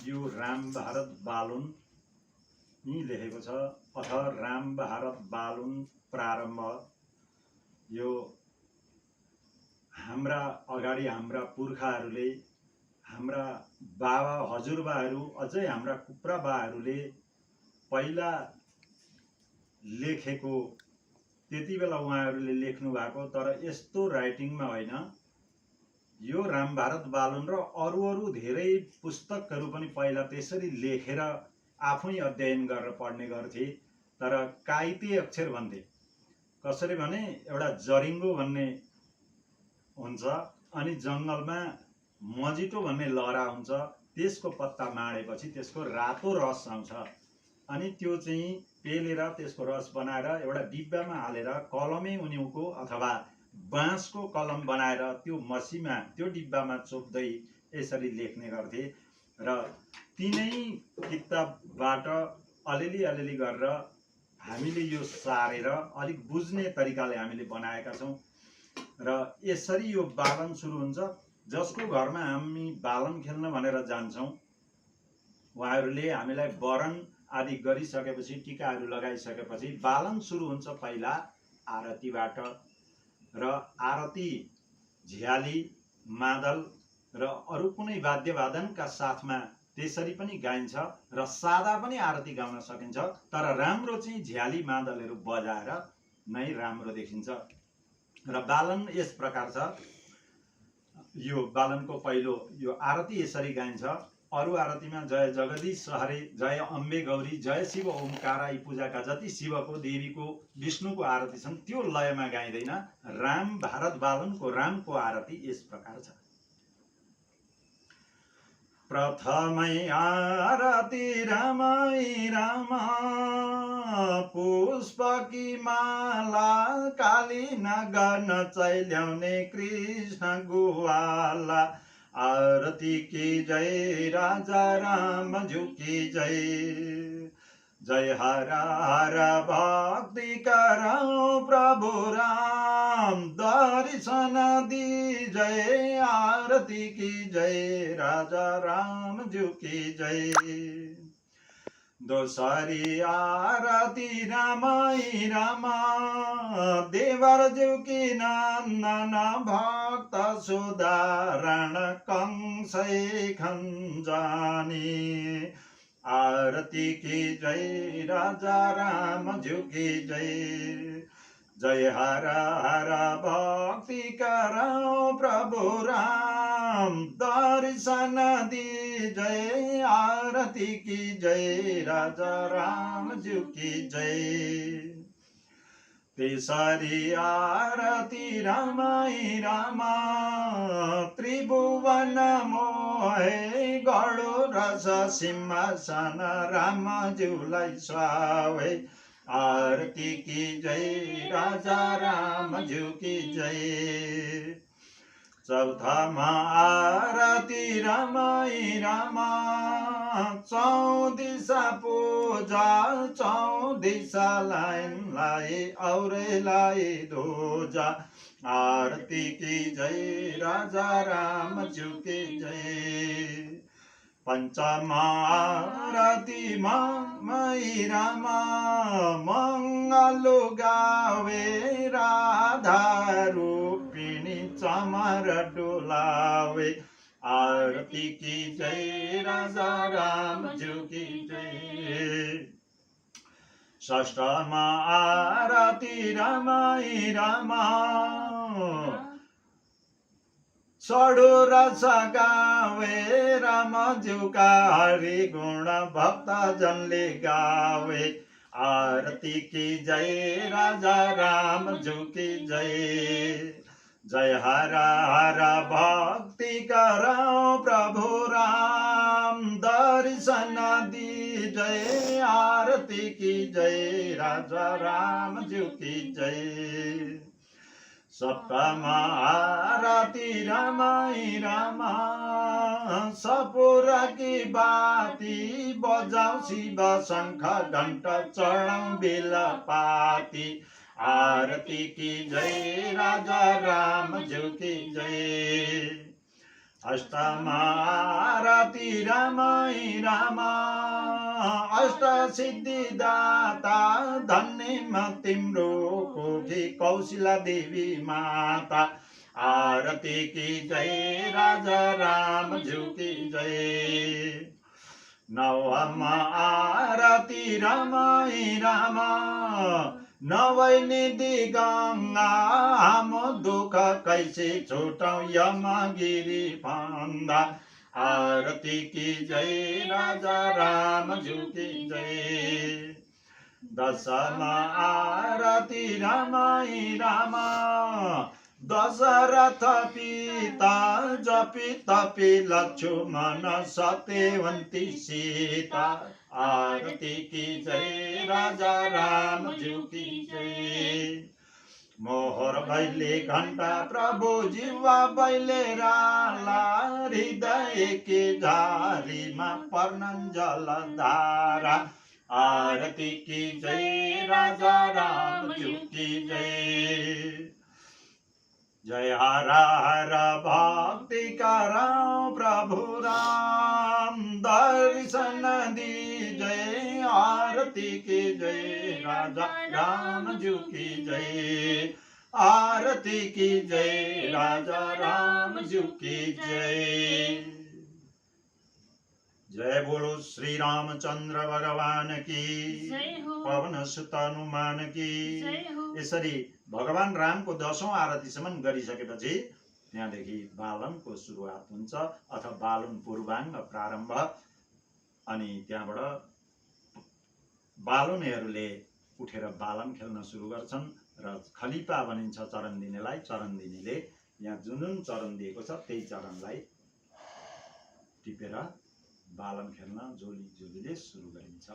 यो राम भारत बालुन यी लेखेको छ। अथ राम भारत बालुन प्रारम्भ। यो हाम्रा अगाडि हाम्रा पुर्खाहरूले, हाम्रा बाबा हजुरबाहरू, अझै हाम्रा कुप्राबाहरूले पहिला लेखेको, त्यति बेला उहाँहरूले लेख्नु भएको, तर यस्तो राइटिङमा होइन। यो राम भारत बालुन र अरू धेरै पुस्तकहरू पनि पहिला त्यसरी लेखेर आफै अध्ययन गरेर पढ्ने गर्थे। तर काइते अक्षर भन्थे। कसरी भने एउटा जरिङ्गो भन्ने हुन्छ, अनि जङ्गलमा मजिटो भन्ने लहरा हुन्छ, त्यसको पत्ता माडेपछि त्यसको रातो रस आउँछ, अनि त्यो चाहिँ पेलेर त्यसको रस बनाएर एउटा डिब्बामा हालेर कलमै उनीको अथवा बाँसको कलम बनाएर त्यो मसीमा त्यो डिब्बामा चोप्दै यसरी लेख्ने गर्थे। र तिनै किताबबाट अलिअलि गरेर हामीले यो सारेर अलिक बुझ्ने तरिकाले हामीले बनाएका छौँ। र यसरी यो बालन सुरु हुन्छ। जसको घरमा हामी बालन खेल्न भनेर जान्छौँ, उहाँहरूले हामीलाई वरण आदि गरिसकेपछि, टीकाहरू लगाइसकेपछि बालन सुरु हुन्छ पहिला आरतीबाट। र आरती झ्याली, मादल र अरू कुनै वाद्यवादनका साथमा त्यसरी पनि गाइन्छ र सादा पनि आरती गाउन सकिन्छ। तर राम्रो चाहिँ झ्याली मादलहरू बजाएर नै राम्रो देखिन्छ। र बालन यस प्रकार छ। यो बालनको पहिलो यो आरती यसरी गाइन्छ। अरू आरतीमा जय जगदीश हरे, जय अम्बे गौरी, जय शिव ओमकारा, यी पूजाका जति शिवको, देवीको, विष्णुको आरती छन् त्यो लयमा गाइँदैन। राम भारत बालनको रामको आरती यस प्रकार छ। प्रथमै आरती रामै राम, पुष्पकी माला काली नगन चैल्याउने कृष्ण गुवाला। आरती की जय राजा राम जू की जय, जय हर हर भक्ति करौ प्रभु राम, दर्शन दी जय। आरती की जय राजा राम जू की जय। दोसरी आरती रामै राम, देवर ज्यू की नन्दन, भक्त सुधारण कंसै खंजानी। आरती की जय राजा राम जू की जय, जय हर हर भक्ति करौ प्रभु राम, दर्शन दी जय। आरती की जय राजा राम जू की जय। तेसरी आरती रामै राम, त्रिभुवन मोहे, गडो रस सिंहासन राम ज्यूलाई सुहावे। आरती की जय राजा राम जू की जय। चौथामा आरती रामै राम, चौदिशा पूजा, चौदिशा लाइनलाई औरैलाई ध्वजा। आरती की जय राजा राम जू की जय। पंचमा आरती मामै राम, मंगल गावे राधा रूपिणी चमर डोलावे। आरती की जय राजा राम जू की जय। षष्ठमा आरती रामै राम, षडो रस गावे राम ज्यूका हरि गुण भक्त जनले गावे। आरती की जय राजा राम जू की जय, जय हर हर भक्ति करौ प्रभु राम, दर्शन दी जय। आरती की जय राजा राम जू की जय। सप्तमा आरती रामै राम, सपुर की बाती बजाऊ शिव शंख घंट चढाऊ बेलपाती। आरती की जय राजा राम जू की जय। अष्टमारती रामै राम अष्ट सिद्धिदाता धन्य म तिम्रो कोखी कौशिला देवी माता आरती की जय राजा रामज्यू की जय। नवम आरती रामै राम नवै निधि गङ्गा हाम्रो दुःख कैसे छुटौँ यमगिरी फन्दा आरती की जय राजा रामज्यू की जय। दशम आरती रामै राम दशरथ पिता जपि तपि लक्ष्मण सत्यवन्ती सीता आरती की जय राजा रामज्यू की जय। मोहर भैले घण्टा प्रभु जीवा भैले राला हृदय के झारीमा पर्नन् जलधारा आरती की जय राजा रामज्यू की जय। जय हर हर भक्ति कराओ प्रभु राम दर्शन दीजय आरती की जय राजा रामज्यू की जय। आरती की जय राजा रामज्यू की जय। जय बोलो श्री रामचंद्र भगवान की पवन सुत हनुमान की। यसरी भगवान रामको 10औं आरतीसम्म गरिसकेपछि त्यहाँदेखि बालनको सुरुवात हुन्छ अथवा बालन पूर्वाङ्ग प्रारम्भ। अनि त्यहाँबाट बालुनेहरूले उठेर बालन खेल्न सुरु गर्छन् र खलिपा भनिन्छ चरण दिनेलाई। चरण दिनेले यहाँ जुन जुन चरण दिएको छ त्यही चरणलाई टिपेर बालन खेल्न जोली जोलीले सुरु गरिन्छ।